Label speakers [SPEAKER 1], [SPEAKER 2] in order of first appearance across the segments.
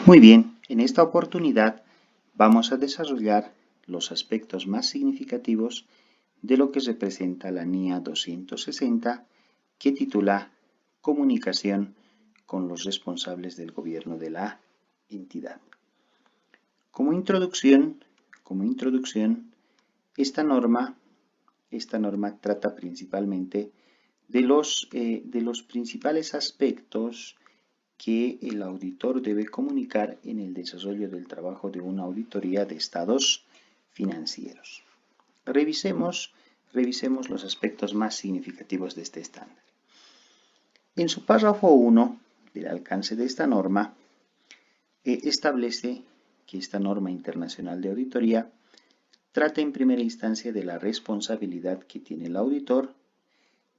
[SPEAKER 1] Muy bien, en esta oportunidad vamos a desarrollar los aspectos más significativos de lo que representa la NIA 260, que titula Comunicación con los responsables del gobierno de la entidad. Como introducción, esta norma trata principalmente de los principales aspectos que el auditor debe comunicar en el desarrollo del trabajo de una auditoría de estados financieros. Revisemos los aspectos más significativos de este estándar. En su párrafo 1 del alcance de esta norma, establece que esta norma internacional de auditoría trata en primera instancia de la responsabilidad que tiene el auditor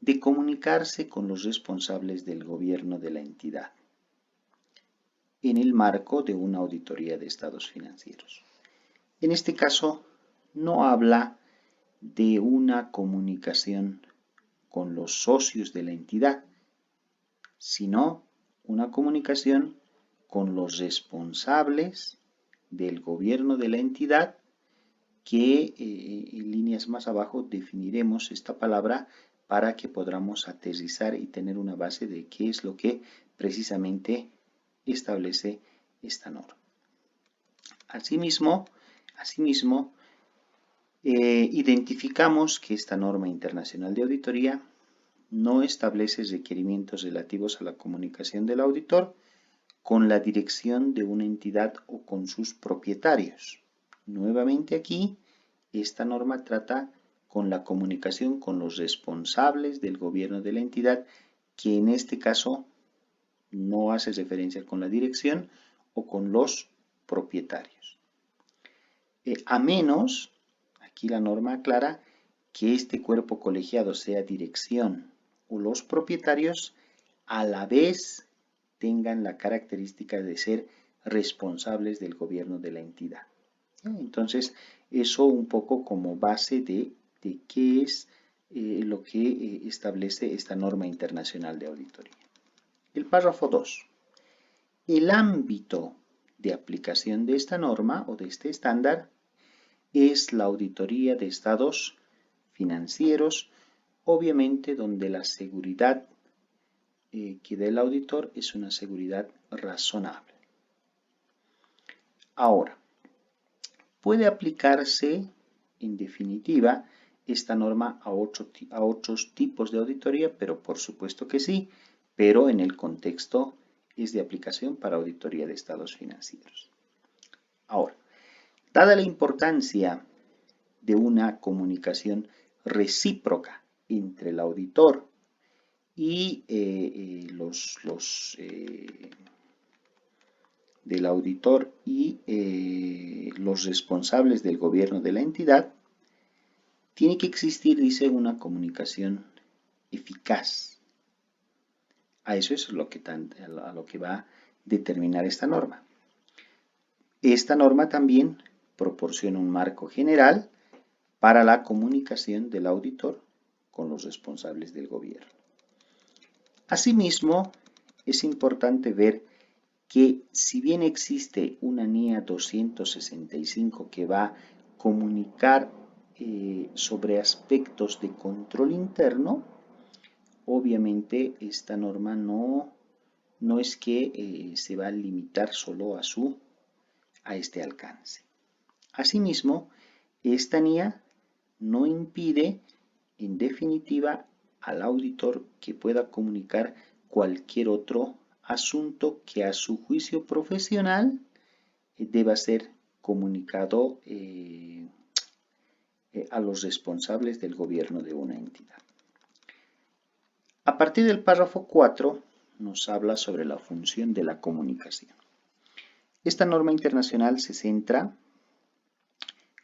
[SPEAKER 1] de comunicarse con los responsables del gobierno de la entidad en el marco de una auditoría de estados financieros. En este caso, no habla de una comunicación con los socios de la entidad, sino una comunicación con los responsables del gobierno de la entidad, que en líneas más abajo definiremos esta palabra para que podamos aterrizar y tener una base de qué es lo que precisamente establece esta norma. Asimismo, identificamos que esta norma internacional de auditoría no establece requerimientos relativos a la comunicación del auditor con la dirección de una entidad o con sus propietarios. Nuevamente aquí, esta norma trata con la comunicación con los responsables del gobierno de la entidad, que en este caso no hace referencia con la dirección o con los propietarios. A menos, aquí la norma aclara, que este cuerpo colegiado sea dirección o los propietarios a la vez tengan la característica de ser responsables del gobierno de la entidad. Entonces, eso un poco como base de qué es lo que establece esta norma internacional de auditoría. El párrafo 2. El ámbito de aplicación de esta norma o de este estándar es la auditoría de estados financieros, obviamente donde la seguridad que da el auditor es una seguridad razonable. Ahora, puede aplicarse en definitiva esta norma a otros tipos de auditoría, pero por supuesto que sí, pero en el contexto es de aplicación para auditoría de estados financieros. Ahora, dada la importancia de una comunicación recíproca entre el auditor y los responsables del gobierno de la entidad, tiene que existir, dice, una comunicación eficaz. A eso es a lo que va a determinar esta norma. Esta norma también proporciona un marco general para la comunicación del auditor con los responsables del gobierno. Asimismo, es importante ver que si bien existe una NIA 265 que va a comunicar sobre aspectos de control interno, obviamente esta norma no es que se va a limitar solo a este alcance. Asimismo, esta NIA no impide, en definitiva, al auditor que pueda comunicar cualquier otro asunto que a su juicio profesional deba ser comunicado a los responsables del gobierno de una entidad. A partir del párrafo 4 nos habla sobre la función de la comunicación. Esta norma internacional se centra,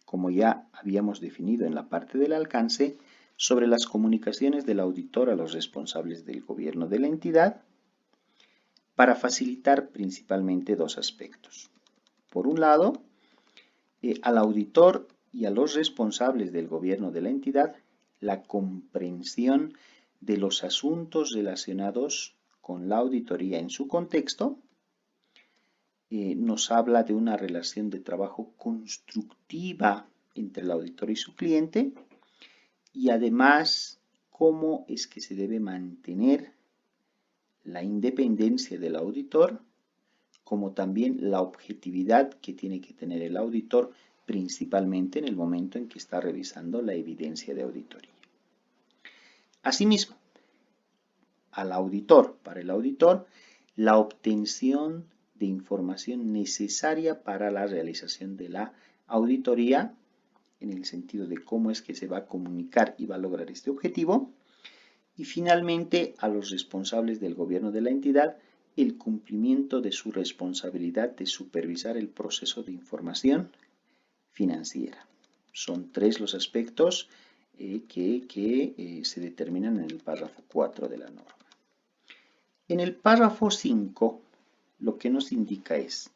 [SPEAKER 1] como ya habíamos definido en la parte del alcance, sobre las comunicaciones del auditor a los responsables del gobierno de la entidad para facilitar principalmente dos aspectos. Por un lado, al auditor y a los responsables del gobierno de la entidad la comprensión de los asuntos relacionados con la auditoría en su contexto, nos habla de una relación de trabajo constructiva entre el auditor y su cliente y además cómo es que se debe mantener la independencia del auditor, como también la objetividad que tiene que tener el auditor, principalmente en el momento en que está revisando la evidencia de auditoría. Asimismo, para el auditor, la obtención de información necesaria para la realización de la auditoría, en el sentido de cómo es que se va a comunicar y va a lograr este objetivo. Y finalmente, a los responsables del gobierno de la entidad, el cumplimiento de su responsabilidad de supervisar el proceso de información financiera. Son 3 los aspectos que se determinan en el párrafo 4 de la norma. En el párrafo 5, lo que nos indica es: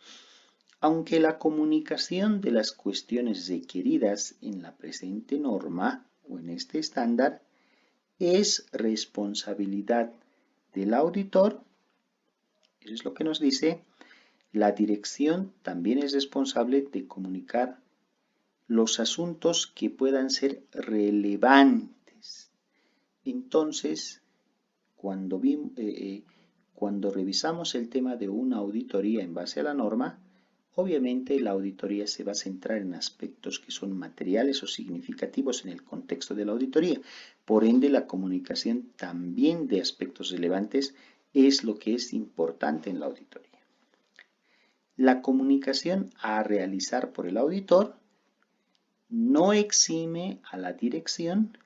[SPEAKER 1] aunque la comunicación de las cuestiones requeridas en la presente norma o en este estándar es responsabilidad del auditor, eso es lo que nos dice, la dirección también es responsable de comunicar los asuntos que puedan ser relevantes. Entonces, cuando revisamos el tema de una auditoría en base a la norma, obviamente la auditoría se va a centrar en aspectos que son materiales o significativos en el contexto de la auditoría. Por ende, la comunicación también de aspectos relevantes es lo que es importante en la auditoría. La comunicación a realizar por el auditor no exime a la dirección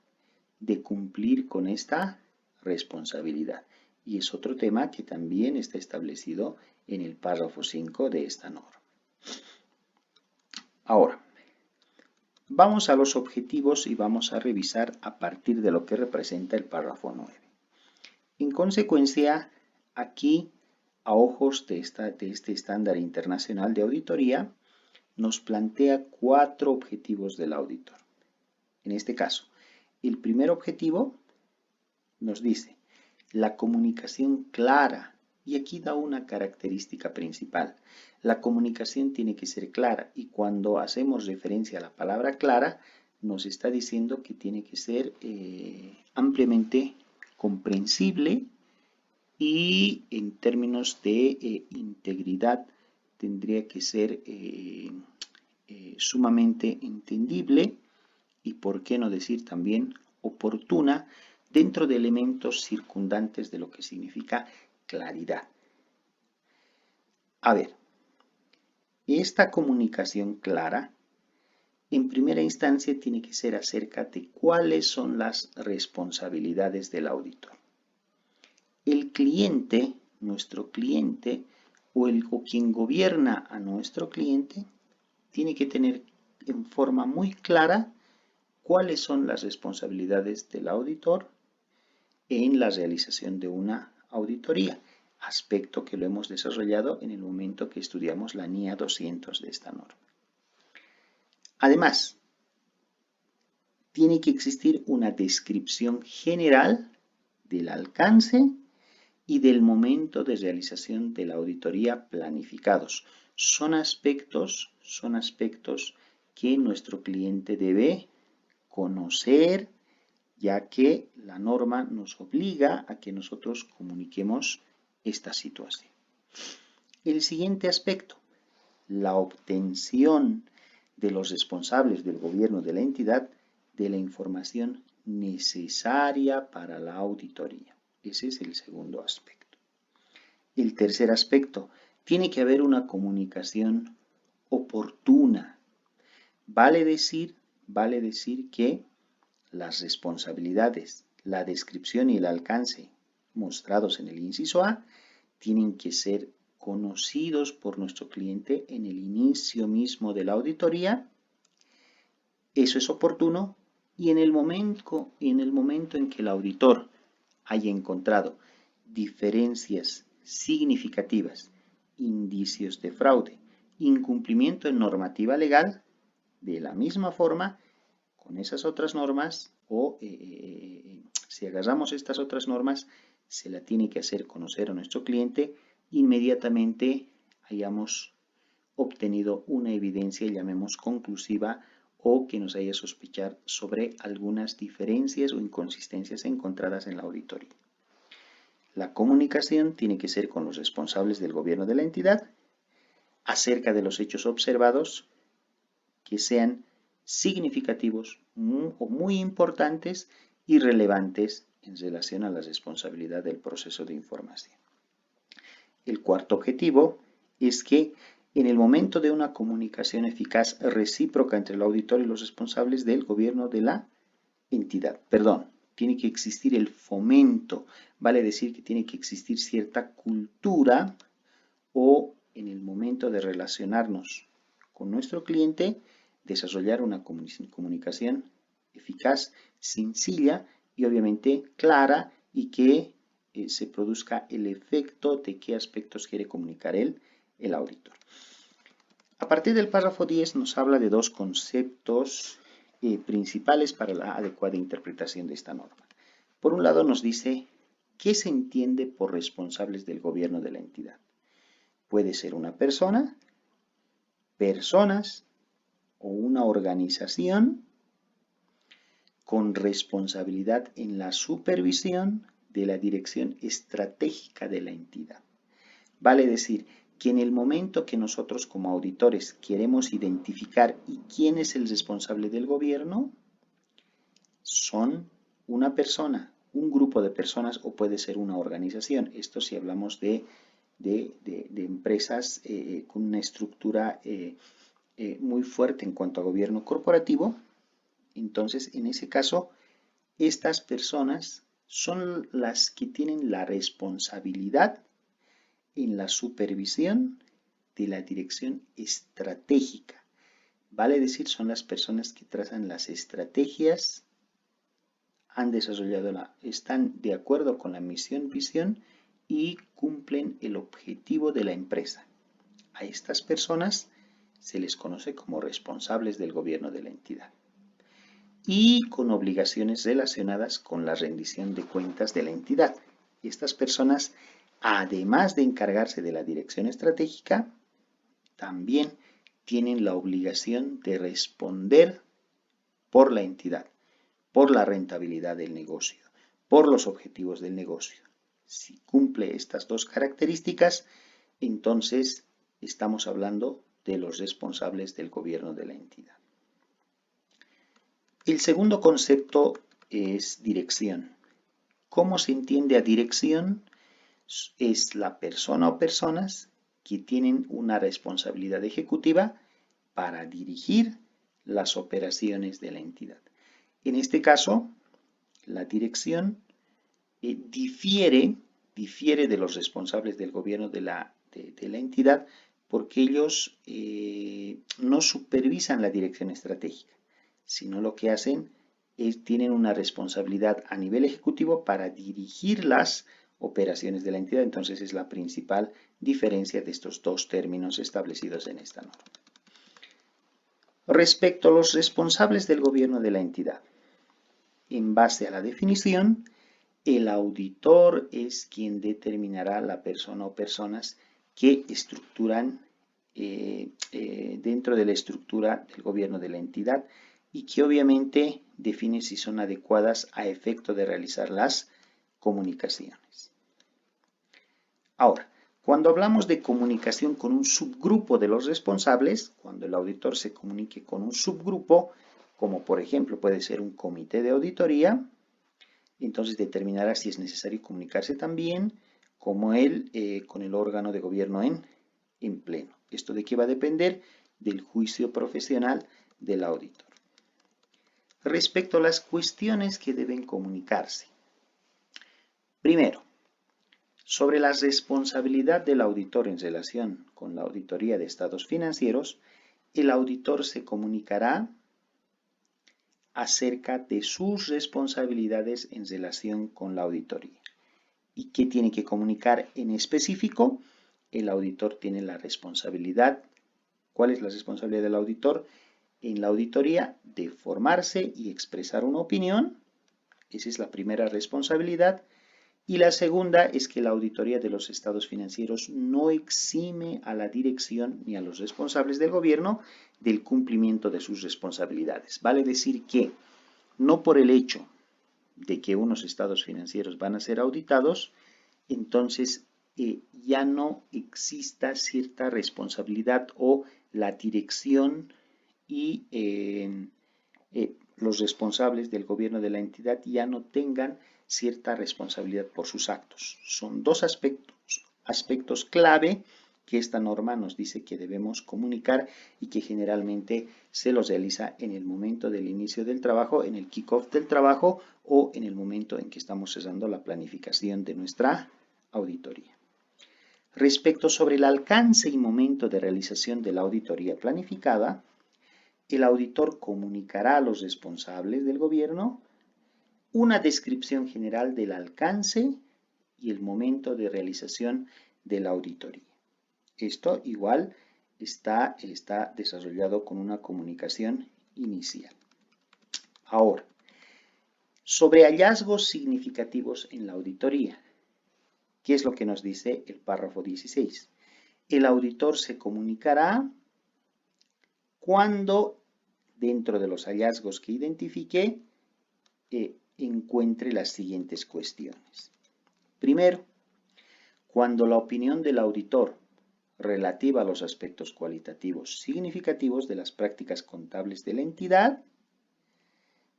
[SPEAKER 1] de cumplir con esta responsabilidad. Y es otro tema que también está establecido en el párrafo 5 de esta norma. Ahora, vamos a los objetivos y vamos a revisar a partir de lo que representa el párrafo 9. En consecuencia, aquí, a ojos de este estándar internacional de auditoría, nos plantea 4 objetivos del auditor. En este caso, el primer objetivo nos dice la comunicación clara, y aquí da una característica principal. La comunicación tiene que ser clara, y cuando hacemos referencia a la palabra clara, nos está diciendo que tiene que ser ampliamente comprensible, y en términos de integridad tendría que ser sumamente entendible y, por qué no decir también, oportuna dentro de elementos circundantes de lo que significa claridad. A ver, esta comunicación clara, en primera instancia, tiene que ser acerca de cuáles son las responsabilidades del auditor. El cliente, nuestro cliente, o quien gobierna a nuestro cliente, tiene que tener en forma muy clara cuáles son las responsabilidades del auditor en la realización de una auditoría, aspecto que lo hemos desarrollado en el momento que estudiamos la NIA 200 de esta norma. Además, tiene que existir una descripción general del alcance y del momento de realización de la auditoría planificados. Son aspectos que nuestro cliente debe conocer, ya que la norma nos obliga a que nosotros comuniquemos esta situación. El siguiente aspecto, la obtención de los responsables del gobierno de la entidad de la información necesaria para la auditoría. Ese es el segundo aspecto. El tercer aspecto, tiene que haber una comunicación oportuna. Vale decir que las responsabilidades, la descripción y el alcance mostrados en el inciso A tienen que ser conocidos por nuestro cliente en el inicio mismo de la auditoría. Eso es oportuno, y en el momento en que el auditor haya encontrado diferencias significativas, indicios de fraude, incumplimiento en normativa legal, de la misma forma, con esas otras normas, o si agarramos estas otras normas, se la tiene que hacer conocer a nuestro cliente inmediatamente hayamos obtenido una evidencia, llamemos conclusiva, o que nos haya sospechar sobre algunas diferencias o inconsistencias encontradas en la auditoría. La comunicación tiene que ser con los responsables del gobierno de la entidad acerca de los hechos observados que sean significativos o muy importantes y relevantes en relación a la responsabilidad del proceso de información. El cuarto objetivo es que en el momento de una comunicación eficaz recíproca entre el auditor y los responsables del gobierno de la entidad, tiene que existir el fomento, vale decir que tiene que existir cierta cultura o en el momento de relacionarnos con nuestro cliente, desarrollar una comunicación eficaz, sencilla y obviamente clara y que se produzca el efecto de qué aspectos quiere comunicar el auditor. A partir del párrafo 10 nos habla de dos conceptos principales para la adecuada interpretación de esta norma. Por un lado nos dice qué se entiende por responsables del gobierno de la entidad. Puede ser una persona, personas o una organización con responsabilidad en la supervisión de la dirección estratégica de la entidad. Vale decir que en el momento que nosotros como auditores queremos identificar quién es el responsable del gobierno, son una persona, un grupo de personas o puede ser una organización. Esto si hablamos de empresas con una estructura muy fuerte en cuanto a gobierno corporativo. Entonces, en ese caso, estas personas son las que tienen la responsabilidad en la supervisión de la dirección estratégica. Vale decir, son las personas que trazan las estrategias, están de acuerdo con la misión, visión y cumplen el objetivo de la empresa. A estas personas se les conoce como responsables del gobierno de la entidad y con obligaciones relacionadas con la rendición de cuentas de la entidad. Estas personas, además de encargarse de la dirección estratégica, también tienen la obligación de responder por la entidad, por la rentabilidad del negocio, por los objetivos del negocio. Si cumple estas dos características, entonces estamos hablando de los responsables del gobierno de la entidad. El segundo concepto es dirección. ¿Cómo se entiende a dirección? Es la persona o personas que tienen una responsabilidad ejecutiva para dirigir las operaciones de la entidad. En este caso, la dirección difiere de los responsables del gobierno de la entidad porque ellos no supervisan la dirección estratégica, sino lo que hacen es tienen una responsabilidad a nivel ejecutivo para dirigir las operaciones de la entidad. Entonces es la principal diferencia de estos dos términos establecidos en esta norma. Respecto a los responsables del gobierno de la entidad, en base a la definición, el auditor es quien determinará la persona o personas que estructuran dentro de la estructura del gobierno de la entidad y que obviamente define si son adecuadas a efecto de realizar las comunicaciones. Ahora, cuando hablamos de comunicación con un subgrupo de los responsables, cuando el auditor se comunique con un subgrupo, como por ejemplo puede ser un comité de auditoría, entonces determinará si es necesario comunicarse también como con el órgano de gobierno en pleno. ¿Esto de qué va a depender? Del juicio profesional del auditor. Respecto a las cuestiones que deben comunicarse. Primero, sobre la responsabilidad del auditor en relación con la auditoría de estados financieros, el auditor se comunicará acerca de sus responsabilidades en relación con la auditoría. ¿Y qué tiene que comunicar en específico? El auditor tiene la responsabilidad. ¿Cuál es la responsabilidad del auditor? En la auditoría, de formarse y expresar una opinión. Esa es la primera responsabilidad. Y la segunda es que la auditoría de los estados financieros no exime a la dirección ni a los responsables del gobierno del cumplimiento de sus responsabilidades. Vale decir que no por el hecho de que unos estados financieros van a ser auditados, entonces ya no exista cierta responsabilidad o la dirección y los responsables del gobierno de la entidad ya no tengan cierta responsabilidad por sus actos. Son dos aspectos clave que esta norma nos dice que debemos comunicar y que generalmente se los realiza en el momento del inicio del trabajo, en el kick-off del trabajo o en el momento en que estamos cerrando la planificación de nuestra auditoría. Respecto sobre el alcance y momento de realización de la auditoría planificada, el auditor comunicará a los responsables del gobierno una descripción general del alcance y el momento de realización de la auditoría. Esto igual está desarrollado con una comunicación inicial. Ahora, sobre hallazgos significativos en la auditoría. ¿Qué es lo que nos dice el párrafo 16? El auditor se comunicará cuando, dentro de los hallazgos que identifique, encuentre las siguientes cuestiones. Primero, cuando la opinión del auditor relativa a los aspectos cualitativos significativos de las prácticas contables de la entidad,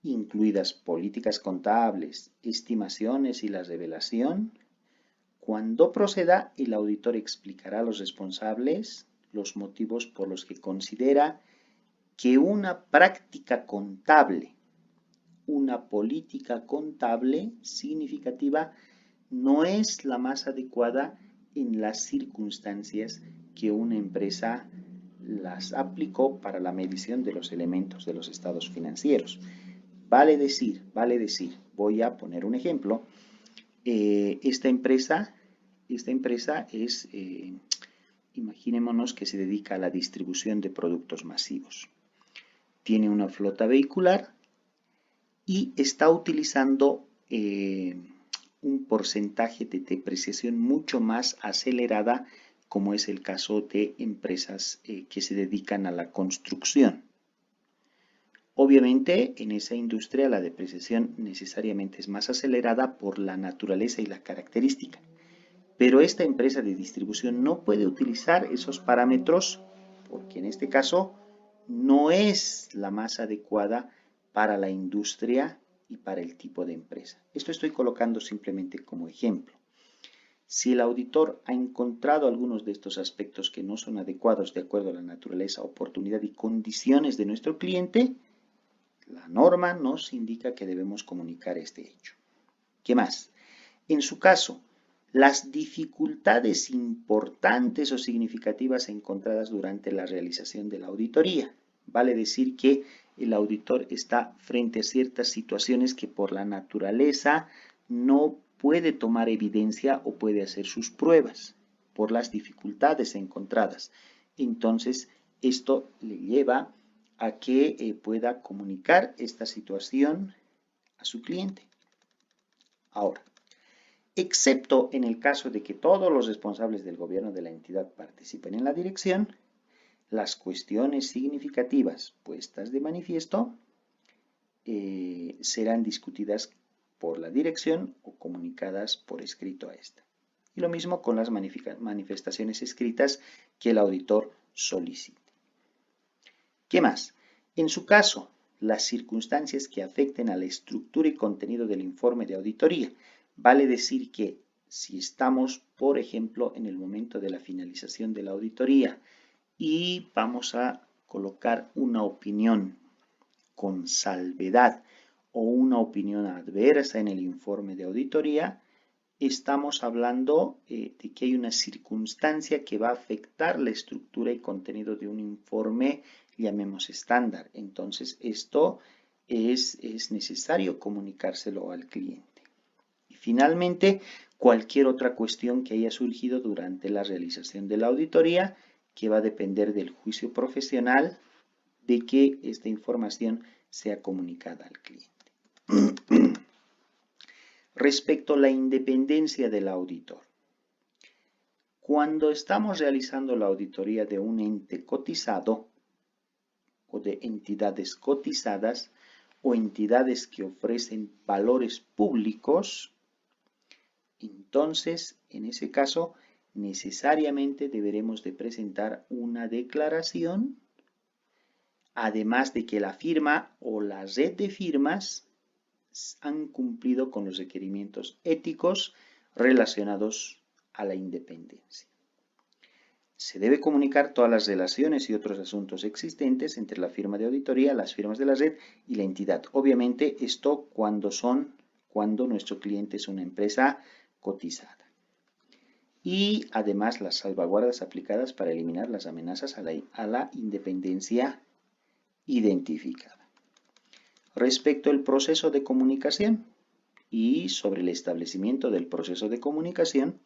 [SPEAKER 1] incluidas políticas contables, estimaciones y la revelación, cuando proceda, el auditor explicará a los responsables los motivos por los que considera que una práctica contable, una política contable significativa no es la más adecuada en las circunstancias que una empresa las aplicó para la medición de los elementos de los estados financieros. Vale decir, voy a poner un ejemplo. Esta empresa es, imaginémonos que se dedica a la distribución de productos masivos. Tiene una flota vehicular y está utilizando un porcentaje de depreciación mucho más acelerada, como es el caso de empresas que se dedican a la construcción. Obviamente, en esa industria la depreciación necesariamente es más acelerada por la naturaleza y la característica. Pero esta empresa de distribución no puede utilizar esos parámetros porque en este caso no es la más adecuada para la industria y para el tipo de empresa. Esto estoy colocando simplemente como ejemplo. Si el auditor ha encontrado algunos de estos aspectos que no son adecuados de acuerdo a la naturaleza, oportunidad y condiciones de nuestro cliente, la norma nos indica que debemos comunicar este hecho. ¿Qué más? En su caso, las dificultades importantes o significativas encontradas durante la realización de la auditoría. Vale decir que el auditor está frente a ciertas situaciones que por la naturaleza no puede tomar evidencia o puede hacer sus pruebas por las dificultades encontradas. Entonces, esto le lleva a que pueda comunicar esta situación a su cliente. Ahora, excepto en el caso de que todos los responsables del gobierno de la entidad participen en la dirección, las cuestiones significativas puestas de manifiesto serán discutidas por la dirección o comunicadas por escrito a esta. Y lo mismo con las manifestaciones escritas que el auditor solicite. ¿Qué más? En su caso, las circunstancias que afecten a la estructura y contenido del informe de auditoría. Vale decir que si estamos, por ejemplo, en el momento de la finalización de la auditoría y vamos a colocar una opinión con salvedad o una opinión adversa en el informe de auditoría, estamos hablando de que hay una circunstancia que va a afectar la estructura y contenido de un informe, llamemos estándar. Entonces, esto es necesario comunicárselo al cliente. Y finalmente, cualquier otra cuestión que haya surgido durante la realización de la auditoría, que va a depender del juicio profesional de que esta información sea comunicada al cliente. Respecto a la independencia del auditor. Cuando estamos realizando la auditoría de un ente cotizado o de entidades cotizadas o entidades que ofrecen valores públicos, entonces, en ese caso, necesariamente deberemos de presentar una declaración, además de que la firma o la red de firmas han cumplido con los requerimientos éticos relacionados a la independencia. Se debe comunicar todas las relaciones y otros asuntos existentes entre la firma de auditoría, las firmas de la red y la entidad. Obviamente esto cuando nuestro cliente es una empresa cotizada. Y además las salvaguardas aplicadas para eliminar las amenazas a la independencia identificada. Respecto al proceso de comunicación y sobre el establecimiento del proceso de comunicación,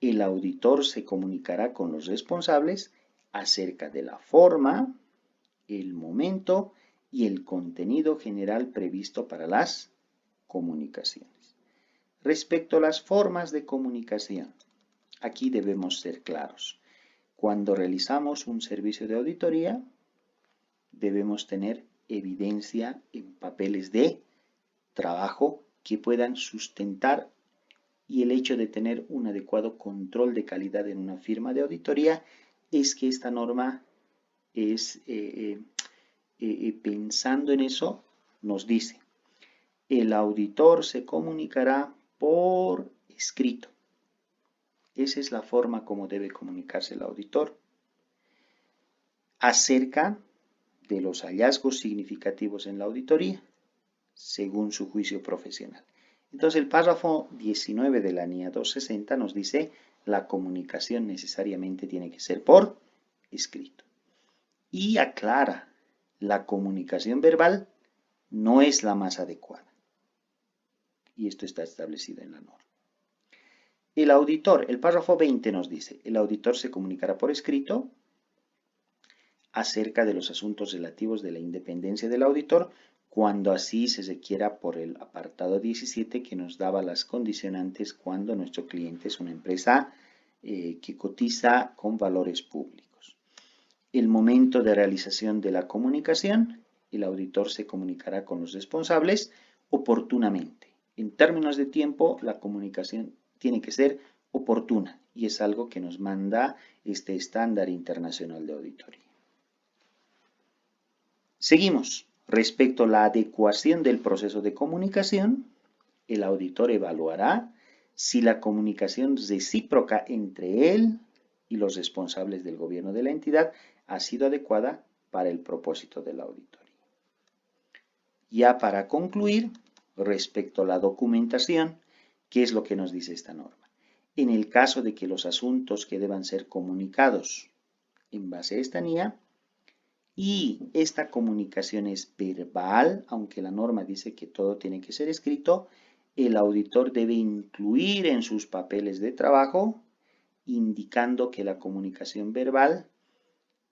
[SPEAKER 1] el auditor se comunicará con los responsables acerca de la forma, el momento y el contenido general previsto para las comunicaciones. Respecto a las formas de comunicación, aquí debemos ser claros. Cuando realizamos un servicio de auditoría, debemos tener evidencia en papeles de trabajo que puedan sustentar y el hecho de tener un adecuado control de calidad en una firma de auditoría es que esta norma es, pensando en eso, nos dice, el auditor se comunicará por escrito. Esa es la forma como debe comunicarse el auditor acerca de los hallazgos significativos en la auditoría, según su juicio profesional. Entonces el párrafo 19 de la NIA 260 nos dice la comunicación necesariamente tiene que ser por escrito. Y aclara, la comunicación verbal no es la más adecuada. Y esto está establecido en la norma. El auditor, el párrafo 20 nos dice, el auditor se comunicará por escrito acerca de los asuntos relativos de la independencia del auditor cuando así se requiera por el apartado 17 que nos daba las condicionantes cuando nuestro cliente es una empresa que cotiza con valores públicos. El momento de realización de la comunicación, el auditor se comunicará con los responsables oportunamente. En términos de tiempo, la comunicación tiene que ser oportuna y es algo que nos manda este estándar internacional de auditoría. Seguimos. Respecto a la adecuación del proceso de comunicación, el auditor evaluará si la comunicación recíproca entre él y los responsables del gobierno de la entidad ha sido adecuada para el propósito de la auditoría. Ya para concluir, respecto a la documentación, ¿qué es lo que nos dice esta norma? En el caso de que los asuntos que deban ser comunicados en base a esta NIA, y esta comunicación es verbal, aunque la norma dice que todo tiene que ser escrito, el auditor debe incluir en sus papeles de trabajo, indicando que la comunicación verbal,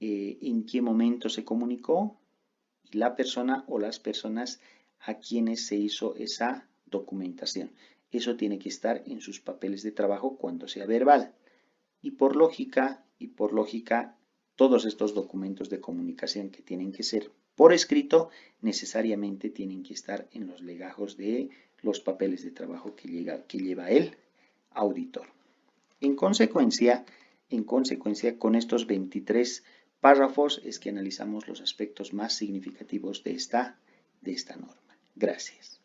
[SPEAKER 1] en qué momento se comunicó, y la persona o las personas a quienes se hizo esa documentación. Eso tiene que estar en sus papeles de trabajo cuando sea verbal. Y por lógica, todos estos documentos de comunicación que tienen que ser por escrito, necesariamente tienen que estar en los legajos de los papeles de trabajo que lleva el auditor. En consecuencia, con estos 23 párrafos es que analizamos los aspectos más significativos de esta norma. Gracias.